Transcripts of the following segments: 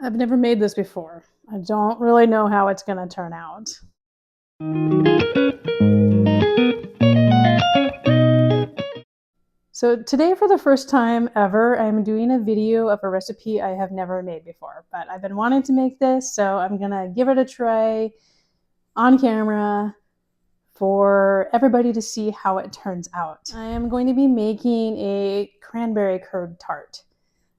I've never made this before. I don't really know how it's going to turn out. So today, for the first time ever, I'm doing a video of a recipe I have never made before, but I've been wanting to make this, so I'm gonna give it a try on camera for everybody to see how it turns out. I am going to be making a cranberry curd tart.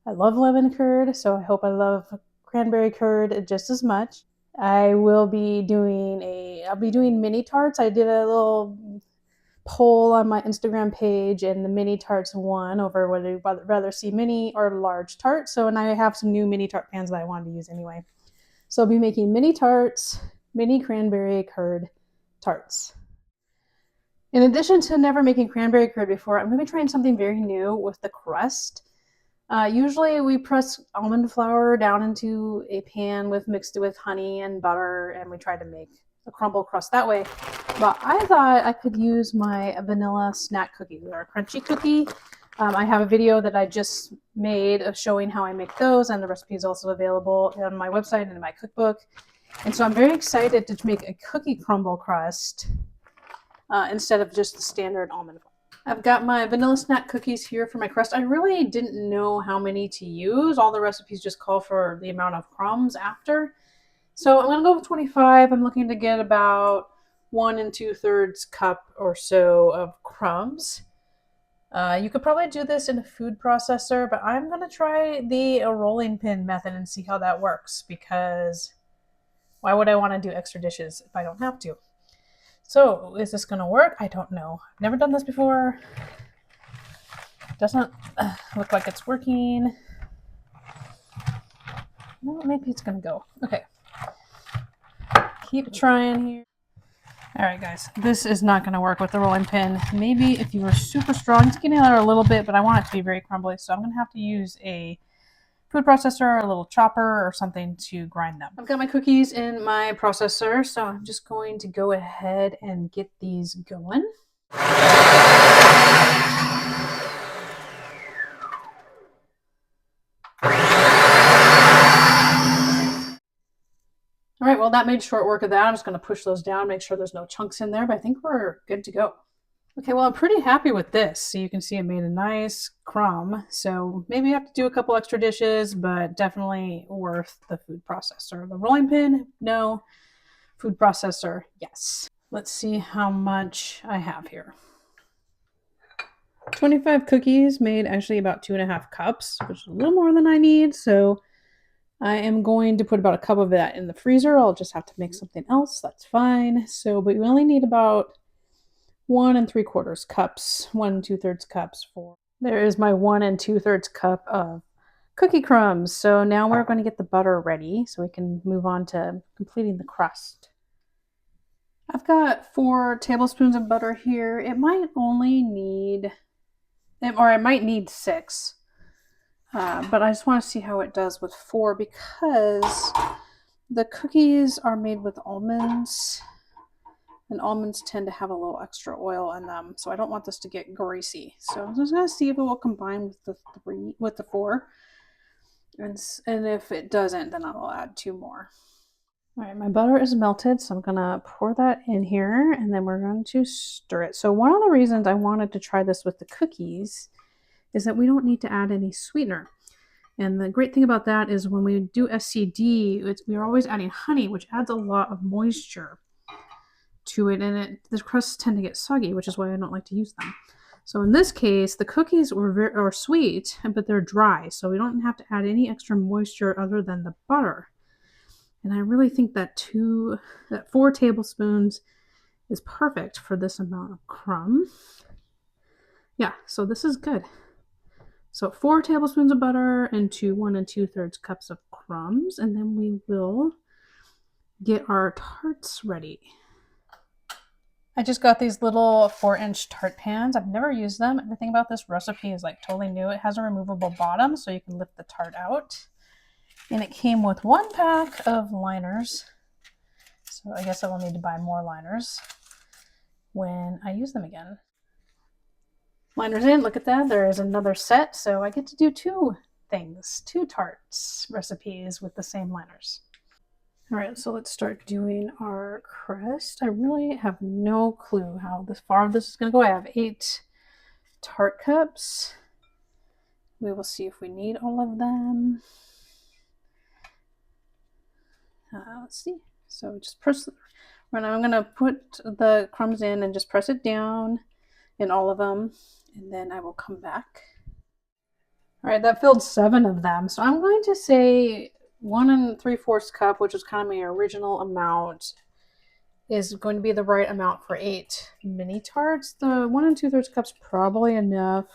I love lemon curd, so I hope I love cranberry curd just as much. I'll be doing mini tarts. I did a little poll on my Instagram page, and the mini tarts won over whether you'd rather see mini or large tarts. So, and I have some new mini tart pans that I wanted to use anyway. So I'll be making mini tarts, mini cranberry curd tarts. In addition to never making cranberry curd before, I'm going to be trying something very new with the crust. Usually we press almond flour down into a pan mixed with honey and butter, and we try to make a crumble crust that way. But I thought I could use my vanilla snack cookies, or a crunchy cookie. I have a video that I just made of showing how I make those, and the recipe is also available on my website and in my cookbook. And so I'm very excited to make a cookie crumble crust instead of just the standard almond flour. I've got my vanilla snack cookies here for my crust. I really didn't know how many to use. All the recipes just call for the amount of crumbs after. So I'm going to go with 25. I'm looking to get about 1 2/3 cup or so of crumbs. You could probably do this in a food processor, but I'm going to try the rolling pin method and see how that works, because why would I want to do extra dishes if I don't have to? So, is this going to work? I don't know. I've never done this before. Doesn't look like it's working. Well, maybe it's going to go. Okay. Keep trying here. All right, guys. This is not going to work with the rolling pin. Maybe if you were super strong, it's getting out a little bit, but I want it to be very crumbly, so I'm going to have to use a food processor, a little chopper, or something to grind them. I've got my cookies in my processor, so I'm just going to go ahead and get these going. All right, well, that made short work of that. I'm just going to push those down, make sure there's no chunks in there, but I think we're good to go. Okay, well, I'm pretty happy with this. So you can see I made a nice crumb. So maybe I have to do a couple extra dishes, but definitely worth the food processor. The rolling pin, no. Food processor, yes. Let's see how much I have here. 25 cookies made actually about 2.5 cups, which is a little more than I need. So I am going to put about a cup of that in the freezer. I'll just have to make something else. That's fine. So, but we only need about 1 3/4 cups, 1 2/3 cups for. There is my 1 2/3 cup of cookie crumbs. So now we're going to get the butter ready so we can move on to completing the crust. I've got 4 tablespoons of butter here. It might only need, or I might need 6. But I just want to see how it does with 4, because the cookies are made with almonds, and almonds tend to have a little extra oil in them, so I don't want this to get greasy. So I'm just going to see if it will combine with the 4, and if it doesn't, then I'll add 2 more. All right, my butter is melted, so I'm going to pour that in here, and then we're going to stir it. So one of the reasons I wanted to try this with the cookies is that we don't need to add any sweetener. And the great thing about that is when we do SCD, we're always adding honey, which adds a lot of moisture to it, and the crusts tend to get soggy, which is why I don't like to use them. So in this case, the cookies are sweet, but they're dry, so we don't have to add any extra moisture other than the butter. And I really think that 4 tablespoons is perfect for this amount of crumb. Yeah, so this is good. So 4 tablespoons of butter into 1 2/3 cups of crumbs, and then we will get our tarts ready. I just got these little 4-inch tart pans. I've never used them. Everything about this recipe is like totally new. It has a removable bottom, so you can lift the tart out. And it came with 1 pack of liners. So I guess I will need to buy more liners when I use them again. Liners in, look at that. There is another set, so I get to do 2. things, 2 tarts recipes with the same liners. All right, so let's start doing our crust. I really have no clue how far this is going to go. I have 8 tart cups. We will see if we need all of them. Let's see. So just press. Right now I'm going to put the crumbs in and just press it down in all of them, and then I will come back. All right, that filled 7 of them. So I'm going to say 1 3/4 cup, which was kind of my original amount, is going to be the right amount for 8 mini tarts. The 1 2/3 cups probably enough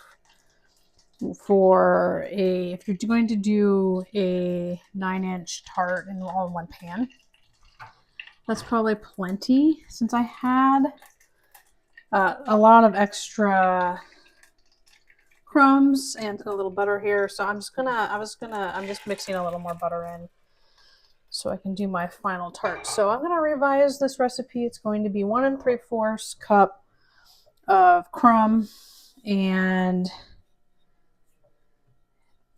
for if you're going to do a 9-inch tart in all in one pan. That's probably plenty, since I had a lot of extra crumbs and a little butter here. So I'm just mixing a little more butter in so I can do my final tart. So I'm gonna revise this recipe. It's going to be 1 3/4 cup of crumb and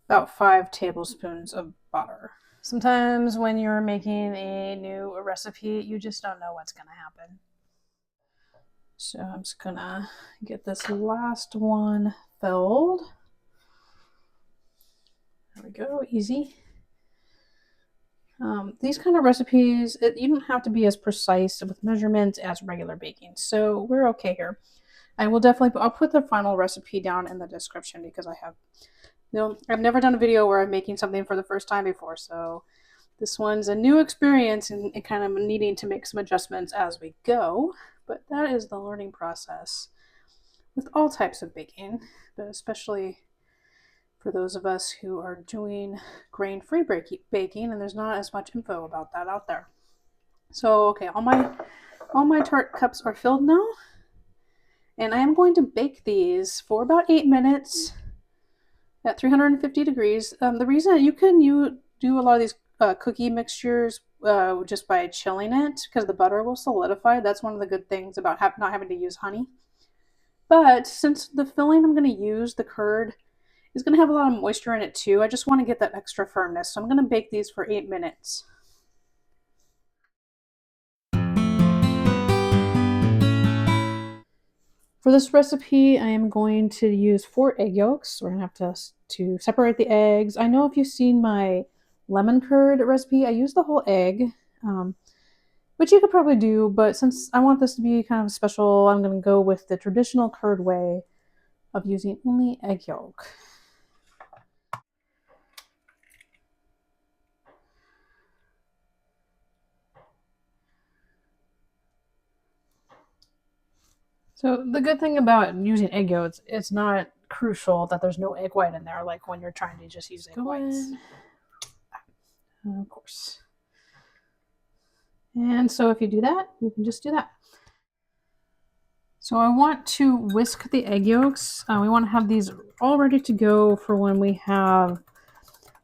about 5 tablespoons of butter. Sometimes when you're making a new recipe, you just don't know what's gonna happen. So I'm just gonna get this last one filled. There we go, easy. These kind of recipes, you don't have to be as precise with measurements as regular baking, so we're okay here. I'll put the final recipe down in the description because I've never done a video where I'm making something for the first time before, so this one's a new experience and kind of needing to make some adjustments as we go, but that is the learning process with all types of baking, but especially for those of us who are doing grain-free baking, and there's not as much info about that out there. So, okay, all my tart cups are filled now, and I am going to bake these for about 8 minutes at 350 degrees. The reason you do a lot of these cookie mixtures just by chilling it, because the butter will solidify. That's one of the good things about not having to use honey. But since the filling I'm going to use, the curd, is going to have a lot of moisture in it too. I just want to get that extra firmness. So I'm going to bake these for 8 minutes. For this recipe, I am going to use 4 egg yolks. We're going to have to separate the eggs. I know if you've seen my lemon curd recipe, I use the whole egg, which you could probably do, but since I want this to be kind of special, I'm going to go with the traditional curd way of using only egg yolk. So the good thing about using egg yolks, it's not crucial that there's no egg white in there, like when you're trying to just use egg whites. Of course. And so if you do that, you can just do that. So I want to whisk the egg yolks. We want to have these all ready to go for when we have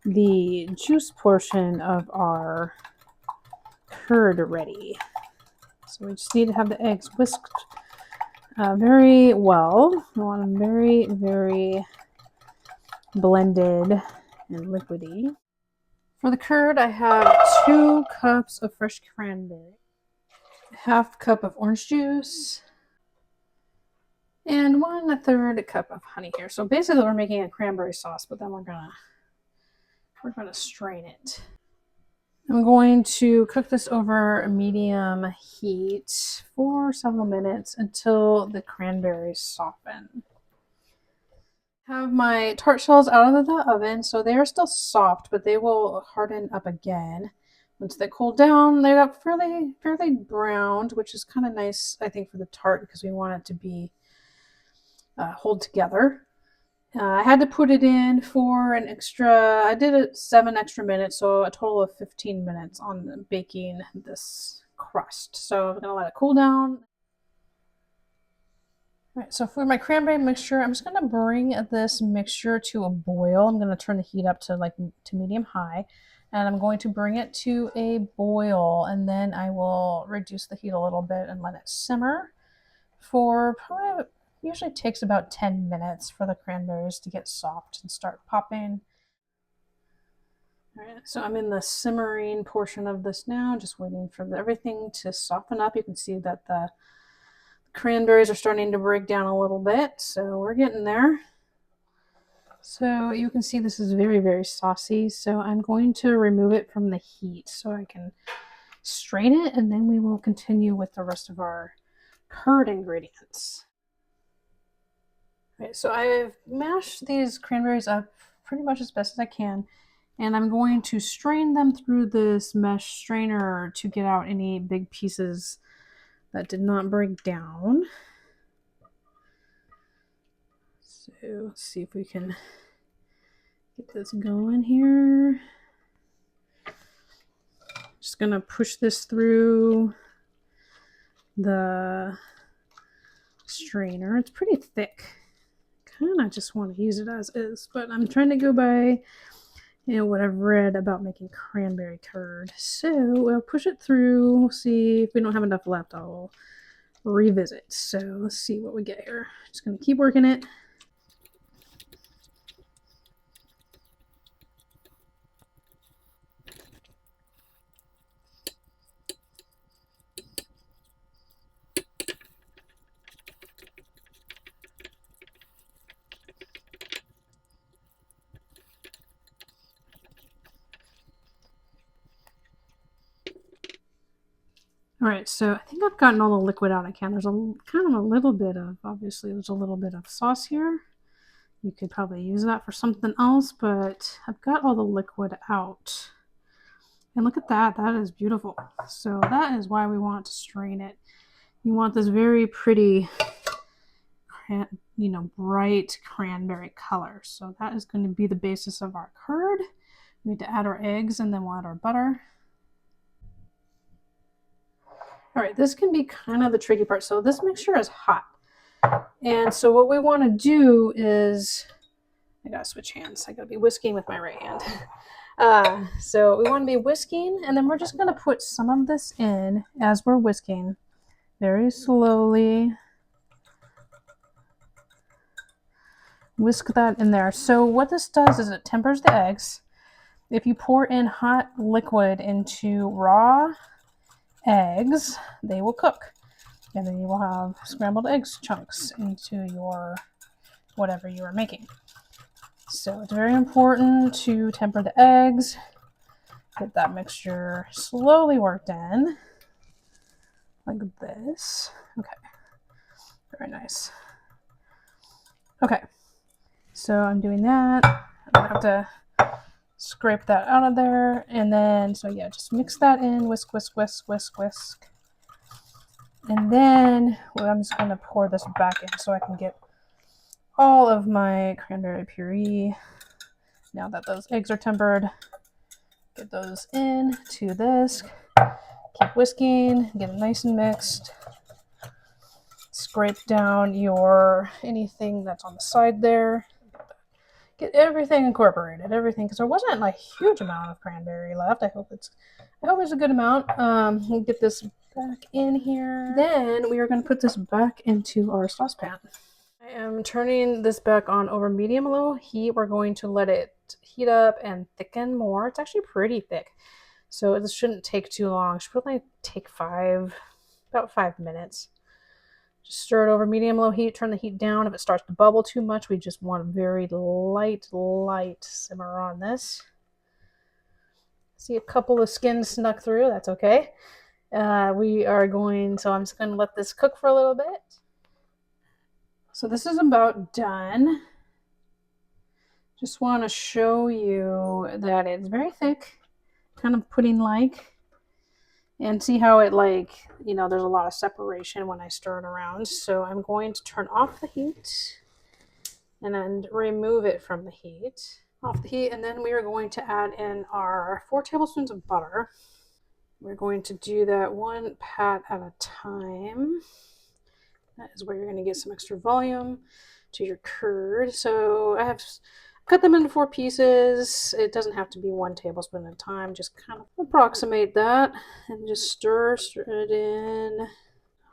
the juice portion of our curd ready. So we just need to have the eggs whisked very well. We want them very, very blended and liquidy. For the curd, I have 2 cups of fresh cranberry, ½ cup of orange juice, and 1/3 cup of honey here. So basically we're making a cranberry sauce, but then we're gonna strain it. I'm going to cook this over a medium heat for several minutes until the cranberries soften. Have my tart shells out of the oven, so they are still soft, but they will harden up again. Once they cool down, they got fairly browned, which is kind of nice, I think, for the tart because we want it to be hold together. I had to put it in for I did it 7 extra minutes, so a total of 15 minutes on baking this crust. So I'm gonna let it cool down. All right, so for my cranberry mixture, I'm just gonna bring this mixture to a boil. I'm gonna turn the heat up to medium high, and I'm going to bring it to a boil, and then I will reduce the heat a little bit and let it simmer for probably. Usually takes about 10 minutes for the cranberries to get soft and start popping. All right, so I'm in the simmering portion of this now, just waiting for everything to soften up. You can see that the cranberries are starting to break down a little bit, so we're getting there. So you can see this is very, very saucy, so I'm going to remove it from the heat so I can strain it, and then we will continue with the rest of our curd ingredients. Okay, so I've mashed these cranberries up pretty much as best as I can, and I'm going to strain them through this mesh strainer to get out any big pieces that did not break down. So let's see if we can get this going here. Just gonna push this through the strainer. It's pretty thick. Kind of just want to use it as is, but I'm trying to go by what I've read about making cranberry curd. So we'll push it through, see if we don't have enough left, I'll revisit. So let's see what we get here. Just gonna keep working it. All right, so I think I've gotten all the liquid out I can. There's kind of a little bit of, obviously there's a little bit of sauce here. You could probably use that for something else, but I've got all the liquid out. And look at that, that is beautiful. So that is why we want to strain it. You want this very pretty, bright cranberry color. So that is going to be the basis of our curd. We need to add our eggs and then we'll add our butter. All right, this can be kind of the tricky part. So this mixture is hot. And so what we want to do is, I gotta switch hands. I gotta be whisking with my right hand. So we want to be whisking, and then we're just gonna put some of this in as we're whisking, very slowly. Whisk that in there. So what this does is it tempers the eggs. If you pour in hot liquid into raw eggs, they will cook. And then you will have scrambled eggs chunks into your whatever you are making. So it's very important to temper the eggs. Get that mixture slowly worked in. Like this. Okay. Very nice. Okay. So I'm doing that. I'm going to have to scrape that out of there. And then, so yeah, just mix that in. Whisk, whisk, whisk, whisk, whisk. And then I'm just going to pour this back in so I can get all of my cranberry puree. Now that those eggs are tempered, get those in to this. Keep whisking, get it nice and mixed. Scrape down anything that's on the side there. Get everything incorporated, everything, because there wasn't like a huge amount of cranberry left. I hope it's a good amount. We'll get this back in here. Then we are going to put this back into our saucepan. I am turning this back on over medium-low heat. We're going to let it heat up and thicken more. It's actually pretty thick, so this shouldn't take too long. It should probably take about 5 minutes. Just stir it over medium-low heat. Turn the heat down. If it starts to bubble too much, we just want a very light simmer on this. See a couple of skins snuck through. That's okay. So I'm just going to let this cook for a little bit. So this is about done. Just want to show you that it's very thick, kind of pudding-like. And see how it there's a lot of separation when I stir it around. So I'm going to turn off the heat and then remove it from the heat. Off the heat, and then we are going to add in our 4 tablespoons of butter. We're going to do that one pat at a time. That is where you're going to get some extra volume to your curd. So I have cut them into 4 pieces. It doesn't have to be 1 tablespoon at a time. Just kind of approximate that and just stir it in.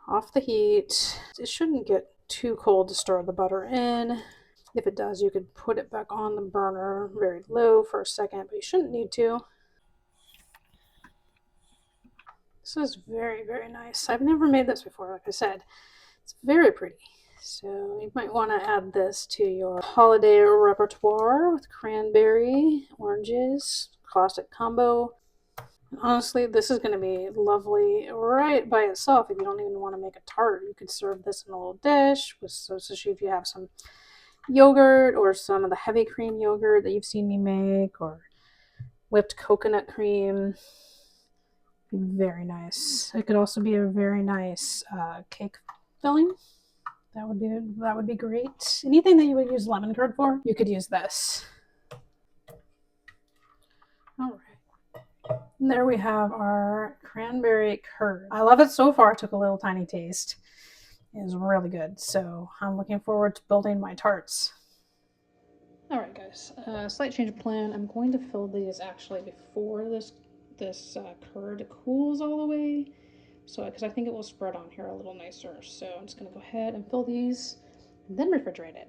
Off the heat. It shouldn't get too cold to stir the butter in. If it does, you could put it back on the burner very low for a second, but you shouldn't need to. This is very, very nice. I've never made this before, like I said. It's very pretty. So you might want to add this to your holiday repertoire with cranberry, oranges, classic combo. Honestly, this is going to be lovely right by itself. If you don't even want to make a tart, you could serve this in a little dish, especially if you have some yogurt or some of the heavy cream yogurt that you've seen me make, or whipped coconut cream. Very nice. It could also be a very nice cake filling. That would be great. Anything that you would use lemon curd for, you could use this. All right. And there we have our cranberry curd. I love it so far. I took a little tiny taste. It is really good. So I'm looking forward to building my tarts. All right, guys. Slight change of plan. I'm going to fill these actually before this curd cools all the way. So, because I think it will spread on here a little nicer. So I'm just going to go ahead and fill these and then refrigerate it.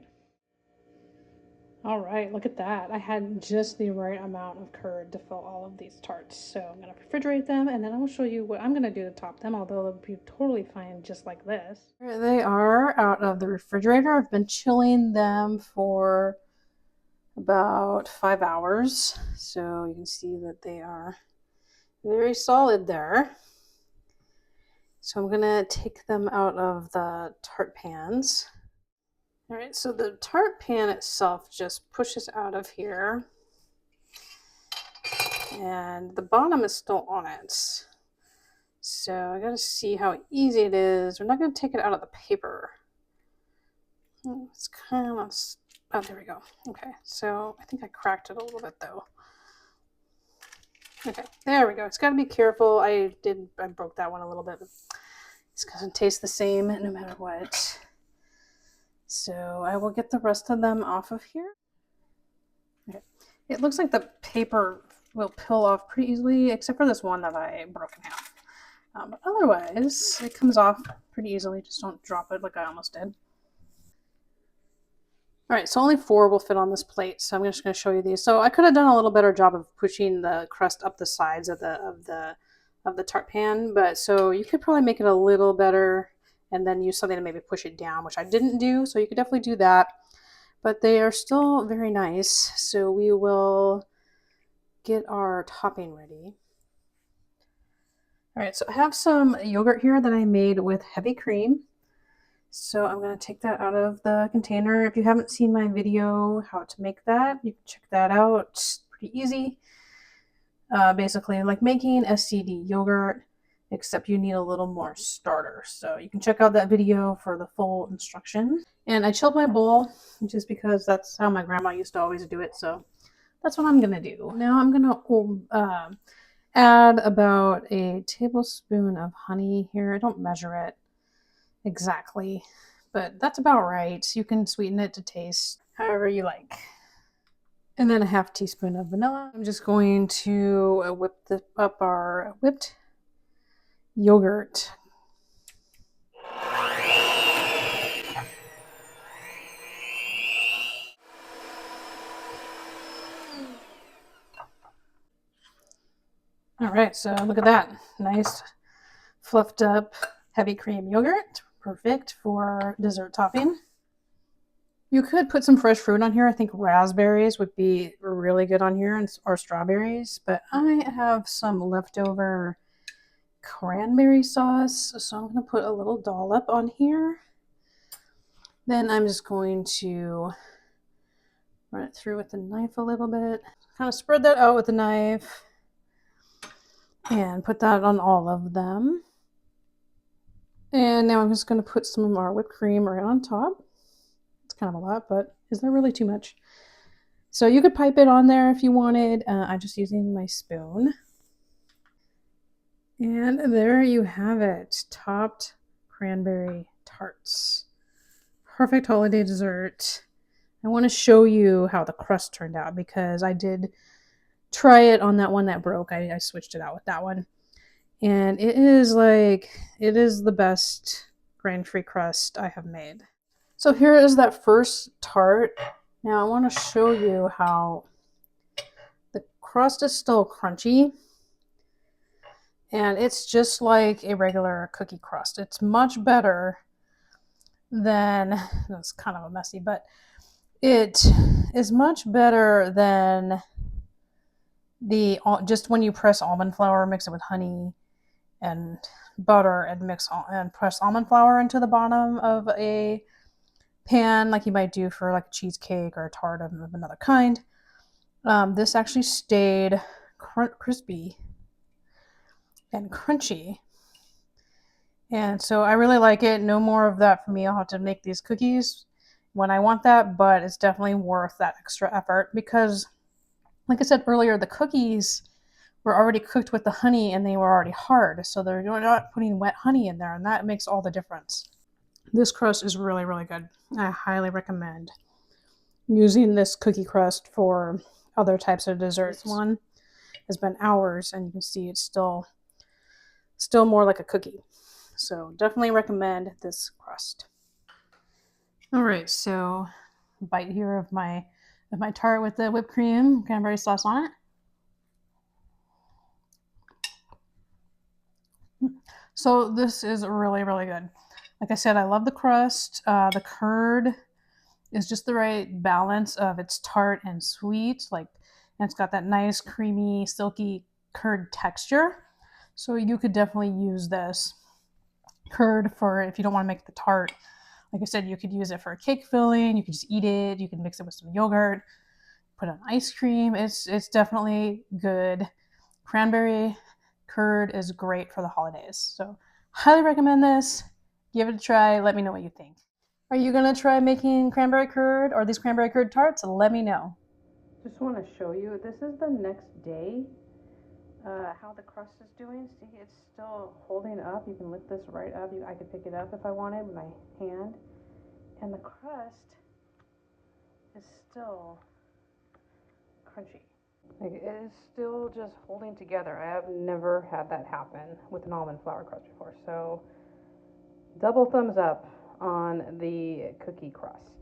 All right, look at that. I had just the right amount of curd to fill all of these tarts. So I'm going to refrigerate them, and then I will show you what I'm going to do to top them, although they'll be totally fine just like this. Here they are out of the refrigerator. I've been chilling them for about 5 hours. So you can see that they are very solid there. So I'm going to take them out of the tart pans. All right, so the tart pan itself just pushes out of here, and the bottom is still on it. So I gotta see how easy it is. We're not gonna take it out of the paper. It's kind of, oh, there we go. Okay, so I think I cracked it a little bit though. Okay, there we go. It's gotta be careful. I broke that one a little bit. It's gonna taste the same no matter what. So I will get the rest of them off of here. Okay. It looks like the paper will peel off pretty easily, except for this one that I broke in half. But otherwise, it comes off pretty easily. Just don't drop it like I almost did. All right, so only 4 will fit on this plate, so I'm just going to show you these. So I could have done a little better job of pushing the crust up the sides of the tart pan, but so you could probably make it a little better and then use something to maybe push it down, which I didn't do, so you could definitely do that. But they are still very nice, so we will get our topping ready. All right, so I have some yogurt here that I made with heavy cream. So I'm going to take that out of the container. If you haven't seen my video how to make that, you can check that out. It's pretty easy. Basically like making SCD yogurt, except you need a little more starter. So you can check out that video for the full instruction. And I chilled my bowl just because that's how my grandma used to always do it. So that's what I'm going to do. Now I'm going to add about a tablespoon of honey here. I don't measure it exactly, but that's about right. You can sweeten it to taste however you like. And then a half teaspoon of vanilla. I'm just going to whip up our whipped yogurt. All right, so look at that. Nice fluffed up heavy cream yogurt. Perfect for dessert topping. You could put some fresh fruit on here. I think raspberries would be really good on here, or strawberries, but I have some leftover cranberry sauce, so I'm going to put a little dollop on here. Then I'm just going to run it through with the knife a little bit. Kind of spread that out with the knife and put that on all of them. And now I'm just going to put some of our whipped cream right on top. It's kind of a lot, but is there really too much? So you could pipe it on there if you wanted. I'm just using my spoon. And there you have it, topped cranberry tarts. Perfect holiday dessert. I want to show you how the crust turned out because I did try it on that one that broke. I switched it out with that one. And it is the best grain-free crust I have made. So here is that first tart. Now I want to show you how the crust is still crunchy, and it's just like a regular cookie crust. It's much better than, it's kind of a messy, but it is much better than the, just when you press almond flour, mix it with honey and butter and mix and press almond flour into the bottom of a pan like you might do for like a cheesecake or a tart of another kind. This actually stayed crispy and crunchy, and so I really like it. No more of that for me. I'll have to make these cookies when I want that, but it's definitely worth that extra effort because, like I said earlier, the cookies were already cooked with the honey and they were already hard, so they're not putting wet honey in there, and that makes all the difference. This crust is really, really good. I highly recommend using this cookie crust for other types of desserts. This one has been hours, and you can see it's still more like a cookie. So definitely recommend this crust. All right, so a bite here of my tart with the whipped cream, cranberry sauce on it. So this is really, really good. Like I said, I love the crust. The curd is just the right balance of it's tart and sweet. And it's got that nice, creamy, silky curd texture. So you could definitely use this curd for if you don't want to make the tart. Like I said, you could use it for a cake filling. You could just eat it. You can mix it with some yogurt, put on ice cream. It's definitely good. Cranberry curd is great for the holidays. So highly recommend this. Give it a try. Let me know what you think. Are you going to try making cranberry curd or these cranberry curd tarts? Let me know. Just want to show you, this is the next day, how the crust is doing. See, it's still holding up. You can lift this right up. I could pick it up if I wanted with my hand. And the crust is still crunchy. Like, it is still just holding together. I have never had that happen with an almond flour crust before. So double thumbs up on the cookie crust.